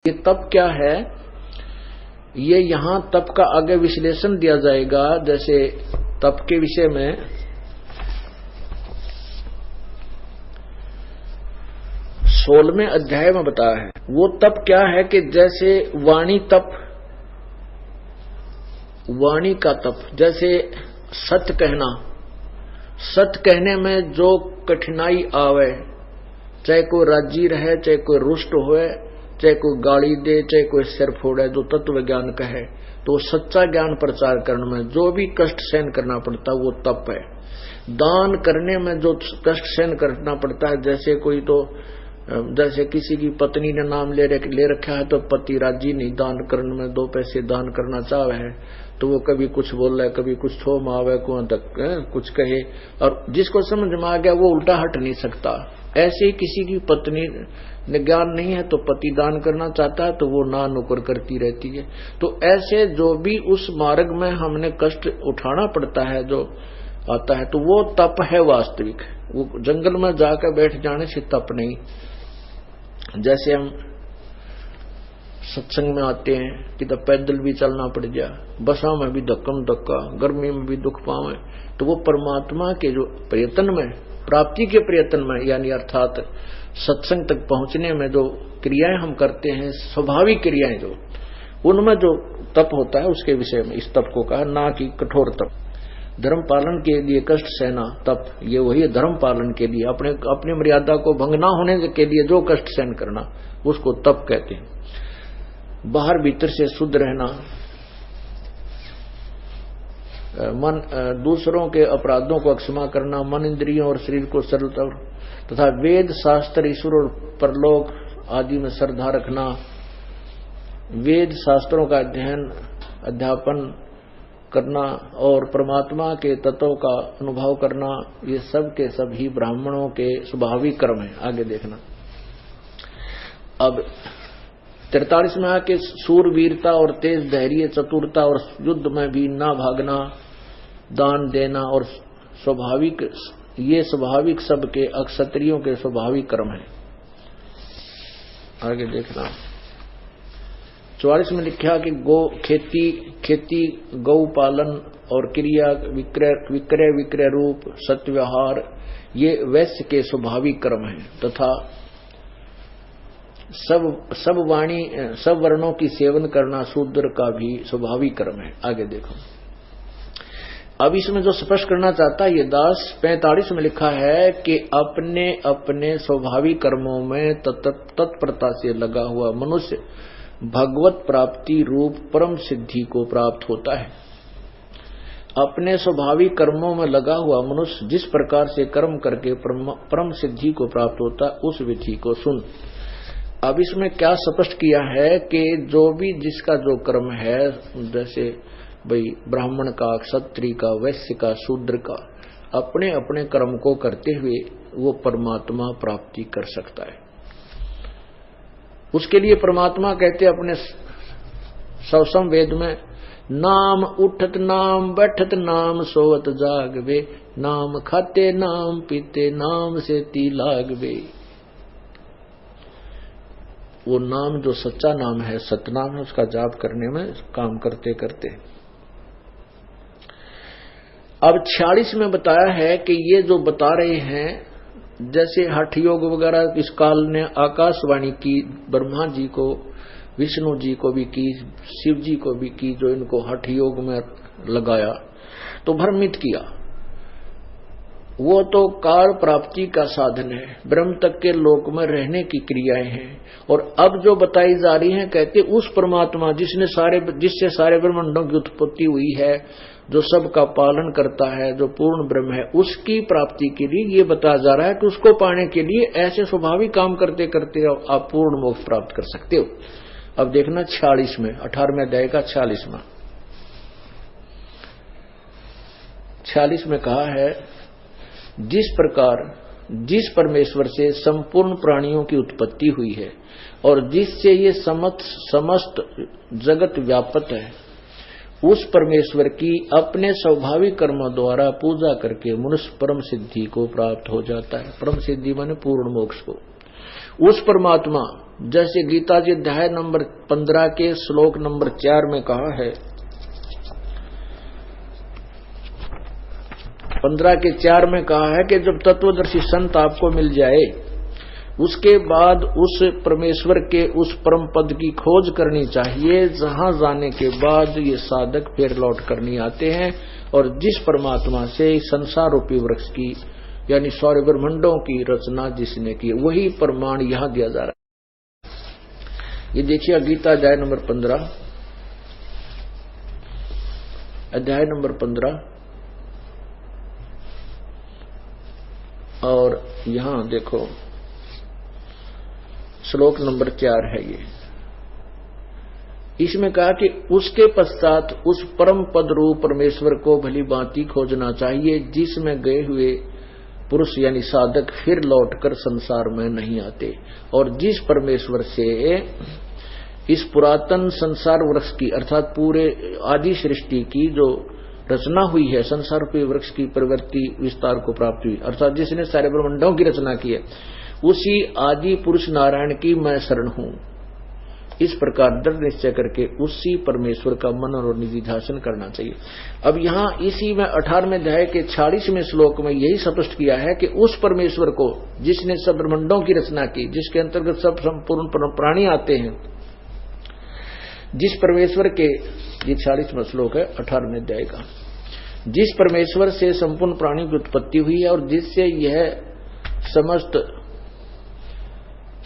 ये तप क्या है, ये यहाँ तप का आगे विश्लेषण दिया जाएगा। जैसे तप के विषय में 16वें अध्याय में बताया है। वो तप क्या है कि जैसे वाणी तप, वाणी का तप, जैसे सत्य कहना, सत्य कहने में जो कठिनाई आवे, चाहे कोई राजी रहे, चाहे कोई रुष्ट होए, चाहे कोई गाली दे, चाहे कोई सिर फोड़े, जो तत्व ज्ञान कहे, तो सच्चा ज्ञान प्रचार करने में जो भी कष्ट सहन करना पड़ता है वो तप है। दान करने में जो कष्ट सहन करना पड़ता है, जैसे कोई तो जैसे किसी की पत्नी ने नाम ले रखा है, तो पति राजी नहीं दान करने में, 2 पैसे दान करना चाहे है तो वो कभी कुछ बोल रहा है, कभी कुछ थो मावे को कुछ कहे, और जिसको समझ में आ गया वो उल्टा हट नहीं सकता। ऐसे ही किसी की पत्नी ने ज्ञान नहीं है तो पति दान करना चाहता है तो वो ना नुकर करती रहती है। तो ऐसे जो भी उस मार्ग में हमने कष्ट उठाना पड़ता है, जो आता है, तो वो तप है वास्तविक। वो जंगल में जाकर बैठ जाने से तप नहीं। जैसे हम सत्संग में आते हैं कि तो पैदल भी चलना पड़ जाए, बसा में भी धक्कम धक्का, गर्मी में भी दुख पावे, तो वो परमात्मा के जो प्रयत्न में, प्राप्ति के प्रयत्न में, यानी अर्थात सत्संग तक पहुंचने में जो क्रियाएं हम करते हैं, स्वाभाविक क्रियाएं जो, उनमें जो तप होता है उसके विषय में इस तप को कहा, ना कि कठोर तप। धर्म पालन के लिए कष्ट सहना तप, ये वही धर्म पालन के लिए, अपने मर्यादा को भंग ना होने के लिए जो कष्ट सहन करना, उसको तप कहते हैं। बाहर भीतर से शुद्ध रहना, मन दूसरों के अपराधों को क्षमा करना, मन इंद्रियों और शरीर को सरलता तथा वेद शास्त्र ईश्वर और परलोक आदि में श्रद्धा रखना, वेद शास्त्रों का अध्यापन करना और परमात्मा के तत्व का अनुभव करना, ये सब के सभी ब्राह्मणों के स्वाभाविक कर्म है। आगे देखना। अब 43 में आके सूरवीरता और तेज धैर्य, चतुरता और युद्ध में भी ना भागना, दान देना और स्वाभाविक, ये स्वाभाविक सबके अक्षत्रियों के स्वाभाविक कर्म है। आगे देखना। 44 में लिखा कि खेती गौ पालन और क्रिया विक्रय रूप सत्व्यवहार, ये वैश्य के स्वाभाविक कर्म है तथा सब वर्णों की सेवन करना शूद्र का भी स्वाभाविक कर्म है। आगे देखो। अब इसमें जो स्पष्ट करना चाहता है ये दास 45 में लिखा है कि अपने अपने स्वाभाविक कर्मों में तत्परता से लगा हुआ मनुष्य भगवत प्राप्ति रूप परम सिद्धि को प्राप्त होता है। अपने स्वाभाविक कर्मों में लगा हुआ मनुष्य जिस प्रकार से कर्म करके परम सिद्धि को प्राप्त होता है, उस विधि को सुन। अब इसमें क्या स्पष्ट किया है कि जो भी जिसका जो कर्म है, जैसे भाई ब्राह्मण का, क्षत्रिय का, वैश्य का, शूद्र का, अपने अपने कर्म को करते हुए वो परमात्मा प्राप्ति कर सकता है। उसके लिए परमात्मा कहते अपने सवसम वेद में, नाम उठत नाम बैठत नाम सोवत जागवे, नाम खाते नाम पीते नाम से ती लागवे। वो नाम जो सच्चा नाम है, सतनाम है, उसका जाप करने में काम करते करते। अब 46 में बताया है कि ये जो बता रहे हैं, जैसे हठ योग वगैरह इस काल ने आकाशवाणी की, ब्रह्मा जी को, विष्णु जी को भी की, शिव जी को भी की, जो इनको हठ योग में लगाया तो भ्रमित किया। वो तो काल प्राप्ति का साधन है, ब्रह्म तक के लोक में रहने की क्रियाएं हैं। और अब जो बताई जा रही हैं, कहते उस परमात्मा जिससे सारे ब्रह्मांडों की उत्पत्ति हुई है, जो सबका पालन करता है, जो पूर्ण ब्रह्म है, उसकी प्राप्ति के लिए ये बताया जा रहा है कि उसको पाने के लिए ऐसे स्वाभाविक काम करते करते आप पूर्ण मोक्ष प्राप्त कर सकते हो। अब देखना 46 में, 18वें अध्याय का 46 में कहा है, जिस परमेश्वर से संपूर्ण प्राणियों की उत्पत्ति हुई है और जिससे ये समस्त जगत व्यापक है, उस परमेश्वर की अपने स्वाभाविक कर्मों द्वारा पूजा करके मनुष्य परम सिद्धि को प्राप्त हो जाता है। परम सिद्धि माने पूर्ण मोक्ष को। उस परमात्मा, जैसे गीता जी अध्याय नंबर 15 के श्लोक नंबर 4 में कहा है, 15 के 4 में कहा है कि जब तत्वदर्शी संत आपको मिल जाए, उसके बाद उस परमेश्वर के उस परम पद की खोज करनी चाहिए, जहां जाने के बाद ये साधक फिर लौट कर नहीं आते हैं। और जिस परमात्मा से संसार रूपी वृक्ष की यानी सौर ब्रह्मंडों की रचना जिसने की, वही प्रमाण यहां दिया जा रहा है। ये देखिए गीता अध्याय नंबर 15, अध्याय नंबर 15 और यहां देखो श्लोक नंबर 4 है ये। इसमें कहा कि उसके पश्चात उस परम पद रूप परमेश्वर को भली भांति खोजना चाहिए, जिसमें गए हुए पुरुष यानी साधक फिर लौटकर संसार में नहीं आते। और जिस परमेश्वर से इस पुरातन संसार वृक्ष की अर्थात पूरे आदि सृष्टि की जो रचना हुई है, संसार के वृक्ष की प्रवृत्ति विस्तार को प्राप्त हुई, अर्थात जिसने सारे ब्रह्मांडों की रचना की है, उसी आदि पुरुष नारायण की मैं शरण हूं। इस प्रकार दृढ़ निश्चय करके उसी परमेश्वर का मन और निधि ध्यान करना चाहिए। अब यहाँ इसी में 18वें अध्याय के 46वें श्लोक में यही स्पष्ट किया है कि उस परमेश्वर को जिसने सब ब्रह्मांडों की रचना की, जिसके अंतर्गत सब संपूर्ण प्राणी आते हैं, जिस परमेश्वर के, ये 46वां श्लोक है 18वें अध्याय का, जिस परमेश्वर से संपूर्ण प्राणी की उत्पत्ति हुई है और जिससे यह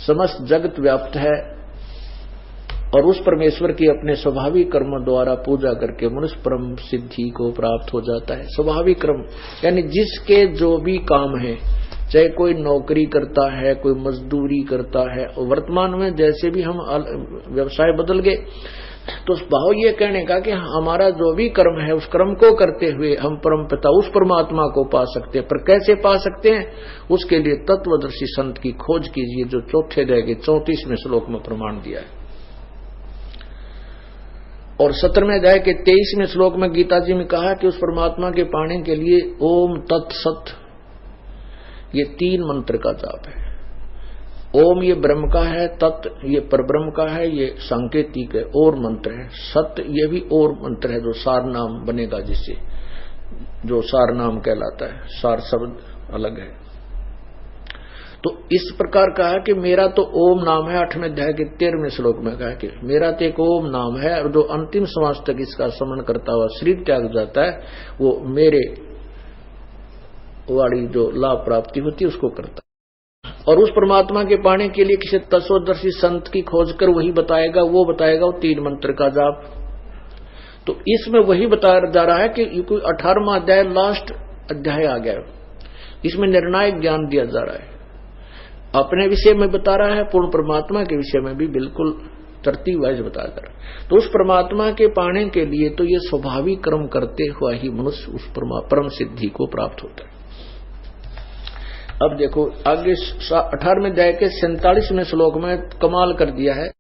समस्त जगत व्याप्त है, और उस परमेश्वर की अपने स्वाभाविक कर्म द्वारा पूजा करके मनुष्य परम सिद्धि को प्राप्त हो जाता है। स्वाभाविक कर्म यानी जिसके जो भी काम है, चाहे कोई नौकरी करता है, कोई मजदूरी करता है, और वर्तमान में जैसे भी हम व्यवसाय बदल गए, तो भाव ये कहने का कि हमारा जो भी कर्म है उस कर्म को करते हुए हम परम पिता उस परमात्मा को पा सकते हैं। पर कैसे पा सकते हैं, उसके लिए तत्वदर्शी संत की खोज कीजिए, जो चौथे अध्याय के 34वें श्लोक में प्रमाण दिया है। और 17वें अध्याय के 23वें श्लोक में गीता जी में कहा कि उस परमात्मा के पाने के लिए ओम तत्सत, ये 3 मंत्र का जाप है। ओम ये ब्रह्म का है, तत् ये परब्रह्म का है, ये सांकेतिक है, और मंत्र है। सत्य ये भी और मंत्र है, जो सार नाम बनेगा, जिससे जो सार नाम कहलाता है, सार शब्द अलग है। तो इस प्रकार कहा कि मेरा तो ओम नाम है। 8वें अध्याय के 13वें श्लोक में कहा कि मेरा तो एक ओम नाम है, और जो अंतिम श्वास तक इसका स्मरण करता हुआ शरीर त्याग जाता है, वो मेरे वाली जो लाभ प्राप्ति होती है उसको करता है। और उस परमात्मा के पाने के लिए किसी तत्वदर्शी संत की खोज कर वही बताएगा, वो 3 मंत्र का जाप। तो इसमें वही बताया जा रहा है कि कोई 18वां अध्याय लास्ट अध्याय आ गया, इसमें निर्णायक ज्ञान दिया जा रहा है। अपने विषय में बता रहा है, पूर्ण परमात्मा के विषय में भी बिल्कुल तरतीब वाइज बताया जा रहा है। तो उस परमात्मा के पाने के लिए तो ये स्वाभाविक कर्म करते हुआ ही मनुष्य उस परम सिद्धि को प्राप्त होता है। अब देखो आगे 18वें अध्याय के 47वें श्लोक में कमाल कर दिया है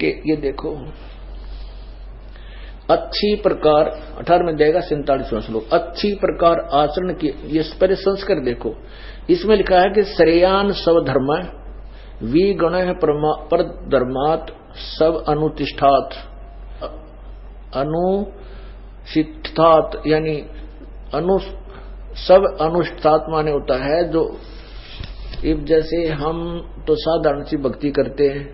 कि ये देखो अच्छी प्रकार, 18वें अध्याय का 47वां श्लोक, अच्छी प्रकार आचरण की, ये पहले संस्कार देखो, इसमें लिखा है कि श्रेयान सब धर्म विगुण पर धर्मात् सब अनुतिष्ठात, अनुष्ठात यानी सब अनुष्ठात माने होता है जो इब जैसे हम तो साधारण सी भक्ति करते हैं,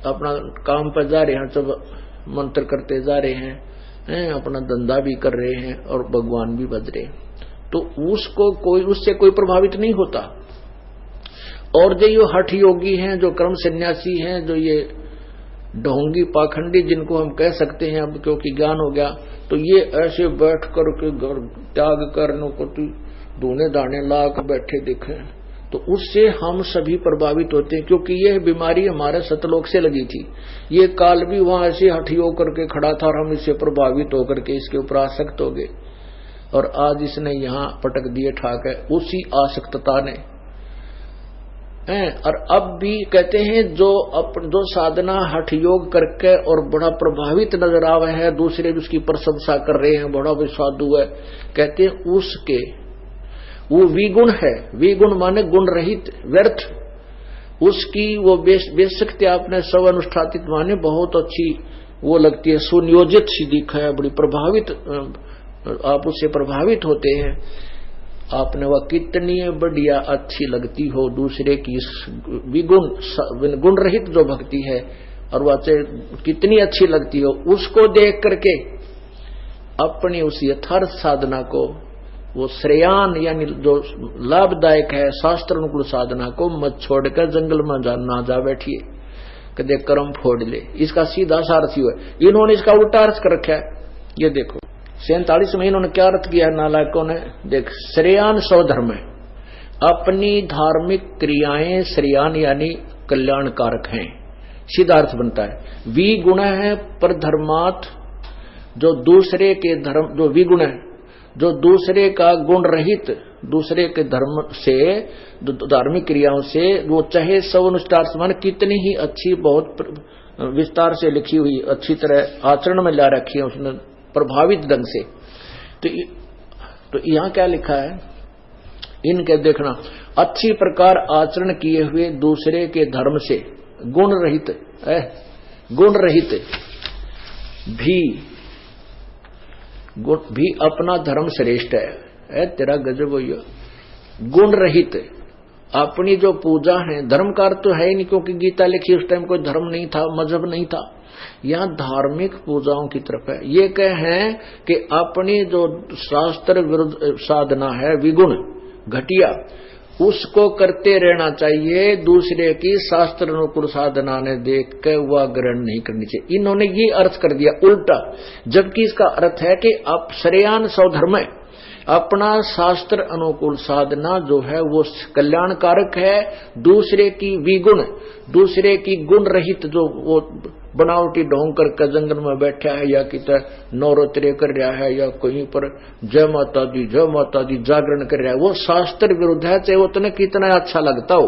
अपना काम पर जा रहे हैं, सब मंत्र करते जा रहे हैं, अपना धंधा भी कर रहे हैं और भगवान भी बज रहे हैं, तो उससे कोई प्रभावित नहीं होता। और जो ये हठ योगी हैं, जो कर्म सन्यासी हैं, जो ये ढोंगी पाखंडी जिनको हम कह सकते हैं अब क्योंकि ज्ञान हो गया, तो ये ऐसे बैठ करके त्याग करने को धोने दाने ला कर बैठे दिखे, तो उससे हम सभी प्रभावित होते हैं। क्योंकि यह बीमारी हमारे सतलोक से लगी थी, ये काल भी वहां ऐसे हठियो करके खड़ा था और हम इससे प्रभावित होकर के इसके ऊपर आसक्त हो गए, और आज इसने यहाँ पटक दिए ठाक है उसी आसक्तता ने। और अब भी कहते हैं जो साधना हठ योग करके और बड़ा प्रभावित नजर आवे है, दूसरे भी उसकी प्रशंसा कर रहे हैं, बड़ा भी साधु है, कहते हैं वो विगुण है। विगुण माने गुण रहित, व्यर्थ। उसकी वो बेशक्ति आपने सब अनुष्ठातित माने बहुत अच्छी वो लगती है, सुनियोजित सी दिखा है, बड़ी प्रभावित, आप उससे प्रभावित होते हैं। आपने वह कितनी बढ़िया अच्छी लगती हो, दूसरे की विगुण गुण रहित जो भक्ति है और वह कितनी अच्छी लगती हो, उसको देख करके अपनी उस यथार्थ साधना को, वो श्रेयान यानी जो लाभदायक है शास्त्र अनुकूल साधना को मत छोड़कर जंगल में ना जा बैठिए, कदे कर्म फोड़ ले। इसका सीधा सा अर्थ ही है। इन्होंने इसका उल्टा अर्थ कर रखा है। ये देखो 47 में इन्होंने क्या अर्थ किया है नालायकों ने, देख, श्रेयान स्वधर्म है, अपनी धार्मिक क्रियाएं श्रेयान यानी कल्याणकारक हैं, सीधा अर्थ बनता है। विगुण है पर धर्मात्, जो दूसरे के धर्म, जो विगुण है जो दूसरे का गुण रहित, दूसरे के धर्म से, धार्मिक क्रियाओं से, वो चाहे सब अनुष्ठान मान कितनी ही अच्छी, बहुत विस्तार से लिखी हुई, अच्छी तरह आचरण में ला रखी है उसने प्रभावित ढंग से। तो यहाँ क्या लिखा है इनके, देखना, अच्छी प्रकार आचरण किए हुए दूसरे के धर्म से गुण रहित भी अपना धर्म श्रेष्ठ है। तेरा गजब हो, गुण रहित अपनी जो पूजा है, धर्म का अर्थ तो है ही नहीं, क्योंकि गीता लिखी उस टाइम कोई धर्म नहीं था, मजहब नहीं था, यहाँ धार्मिक पूजाओं की तरफ है। ये कहे कि अपनी जो शास्त्र विरुद्ध साधना है विगुण घटिया, उसको करते रहना चाहिए, दूसरे की शास्त्र अनुकूल साधना ने देख कर वह ग्रहण नहीं करनी चाहिए। इन्होंने ये अर्थ कर दिया उल्टा, जबकि इसका अर्थ है कि आप श्रेयान स्वधर्म है, अपना शास्त्र अनुकूल साधना जो है वो कल्याणकारक है, दूसरे की विगुण, दूसरे की गुण रहित जो वो बनावटी ढोंग कर जंगल में बैठा है, या कितना नवरात्रे कर रहा है, या कहीं पर जय माता दी जागरण कर रहा है, वो शास्त्र विरुद्ध है, चाहे वो तुम्हें कितना अच्छा लगता हो,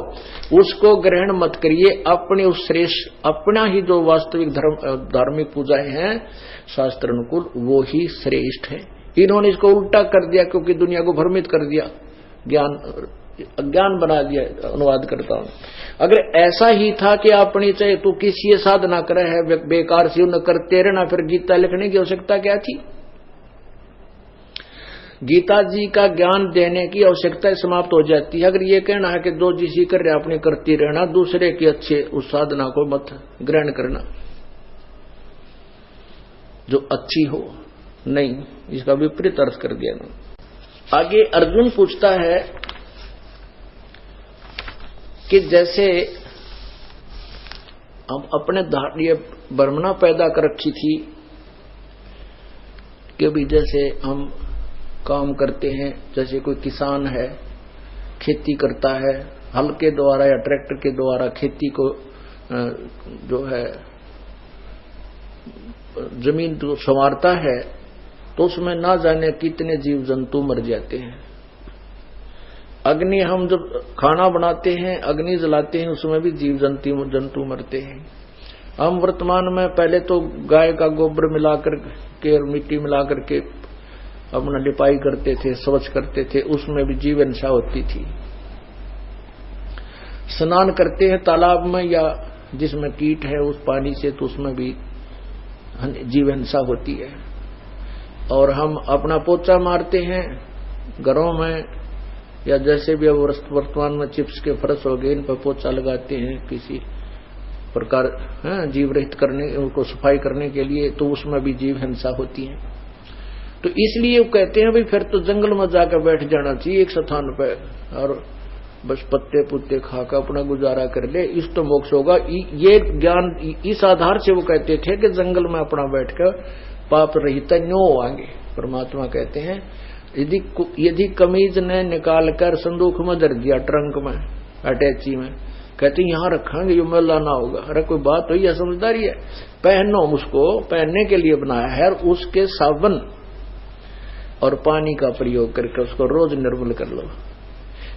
उसको ग्रहण मत करिए। अपने उस श्रेष्ठ, अपना ही जो वास्तविक धार्मिक पूजाएं हैं शास्त्र अनुकूल, वो ही श्रेष्ठ है। इन्होंने इसको उल्टा कर दिया, क्योंकि दुनिया को भ्रमित कर दिया, अज्ञान बना दिया। अनुवाद करता हूं, अगर ऐसा ही था कि अपनी चाहे तू किसी साधना करे है बेकार से उन्हें करते रहना, फिर गीता लिखने की आवश्यकता क्या थी? गीता जी का ज्ञान देने की आवश्यकता समाप्त हो जाती है अगर ये कहना है कि जो जिसी कर रहे अपने करती रहना, दूसरे की अच्छे उस साधना को मत ग्रहण करना जो अच्छी हो। नहीं, इसका विपरीत अर्थ कर दिया ना। आगे अर्जुन पूछता है कि जैसे हम अपने ये बर्मना पैदा कर रखी थी कि भी जैसे हम काम करते हैं, जैसे कोई किसान है खेती करता है, हल के द्वारा या ट्रैक्टर के द्वारा खेती को जो है जमीन को संवारता है, तो उसमें ना जाने कितने जीव जंतु मर जाते हैं। अग्नि, हम जब खाना बनाते हैं अग्नि जलाते हैं, उसमें भी जीव जंतु मरते हैं। हम वर्तमान में पहले तो गाय का गोबर मिलाकर के और मिट्टी मिलाकर के अपना लिपाई करते थे, स्वच्छ करते थे, उसमें भी जीव हिंसा होती थी। स्नान करते हैं तालाब में या जिसमें कीट है उस पानी से, तो उसमें भी जीव हिंसा होती है। और हम अपना पोछा मारते हैं घरों में, या जैसे भी अब वर्तमान में चिप्स के फर्श हो गए, इन पर पोछा लगाते हैं किसी प्रकार जीव रहित करने, उनको सफाई करने के लिए, तो उसमें भी जीव हिंसा होती है। तो इसलिए वो कहते हैं भाई फिर तो जंगल में जाकर बैठ जाना चाहिए एक स्थान पर, और बस पत्ते पुत्ते खाकर अपना गुजारा कर ले, इस तो मोक्ष होगा। ये ज्ञान, इस आधार से वो कहते थे कि जंगल में अपना बैठकर पाप रहित न्यो होंगे। परमात्मा कहते हैं यदि कमीज ने निकाल कर संदूक में धर दिया, ट्रंक में, अटैची में, कहते यहाँ रखेंगे ये मैला ना होगा। अरे कोई बात हो, यह समझदारी है। पहनो, उसको पहनने के लिए बनाया है, और उसके साबुन और पानी का प्रयोग करके उसको रोज निर्मल कर लो।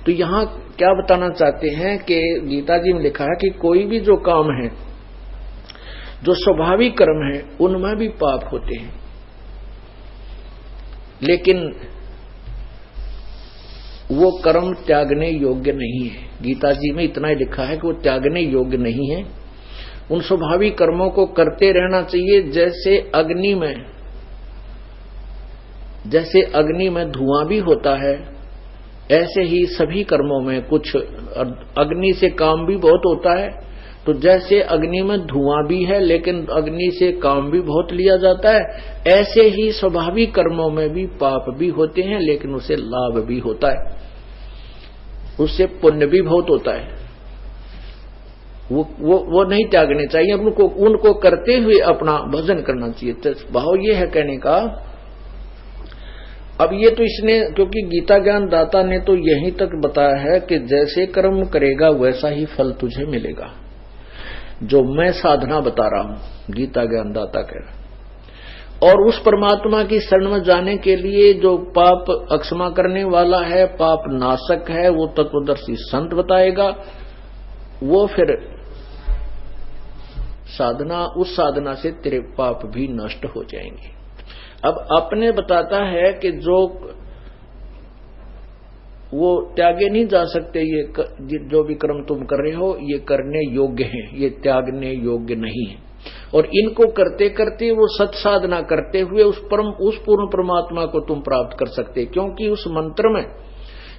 तो यहाँ क्या बताना चाहते हैं कि गीता जी में लिखा है कि कोई भी जो काम है, जो स्वाभाविक कर्म है, उनमें भी पाप होते हैं, लेकिन वो कर्म त्यागने योग्य नहीं है। गीता जी में इतना ही लिखा है कि वो त्यागने योग्य नहीं है। उन स्वाभाविक कर्मों को करते रहना चाहिए। जैसे अग्नि में धुआं भी होता है, ऐसे ही सभी कर्मों में कुछ अग्नि से काम भी बहुत होता है। तो जैसे अग्नि में धुआं भी है लेकिन अग्नि से काम भी बहुत लिया जाता है, ऐसे ही स्वाभाविक कर्मों में भी पाप भी होते हैं लेकिन उसे लाभ भी होता है, उससे पुण्य भी बहुत होता है। वो नहीं त्यागने चाहिए, उनको करते हुए अपना भजन करना चाहिए। तो भाव ये है कहने का। अब ये तो इसने, क्योंकि गीता ज्ञान दाता ने तो यहीं तक बताया है कि जैसे कर्म करेगा वैसा ही फल तुझे मिलेगा। जो मैं साधना बता रहा हूं, गीता ज्ञान दाता कह रहा। और उस परमात्मा की शरण में जाने के लिए जो पाप अक्षमा करने वाला है, पाप नाशक है, वो तत्वदर्शी संत बताएगा। वो फिर साधना, उस साधना से तेरे पाप भी नष्ट हो जाएंगे। अब अपने बताता है कि जो वो त्यागे नहीं जा सकते, ये जो भी कर्म तुम कर रहे हो ये करने योग्य हैं, ये त्यागने योग्य नहीं है। और इनको करते करते वो सत साधना करते हुए उस पूर्ण परमात्मा को तुम प्राप्त कर सकते। क्योंकि उस मंत्र में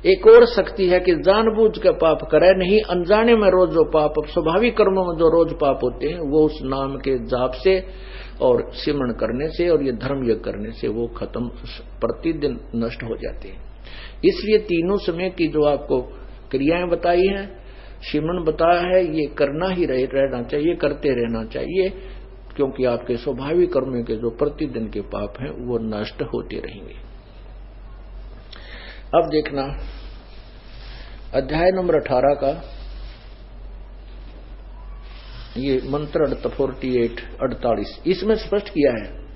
एक और शक्ति है कि जानबूझ के पाप करे नहीं, अनजाने में रोज जो पाप, स्वाभाविक कर्मों में जो रोज पाप होते हैं वो उस नाम के जाप से और सिमरण करने से और ये धर्म यज्ञ करने से वो खत्म, प्रतिदिन नष्ट हो जाते हैं। इसलिए तीनों समय की जो आपको क्रियाएं बताई हैं, सिमरण बताया है, ये करना ही रहना चाहिए, करते रहना चाहिए। क्योंकि आपके स्वाभाविक कर्म के जो प्रतिदिन के पाप हैं वो नष्ट होते रहेंगे। अब देखना अध्याय नंबर 18 का ये मंत्र 48 इसमें स्पष्ट किया है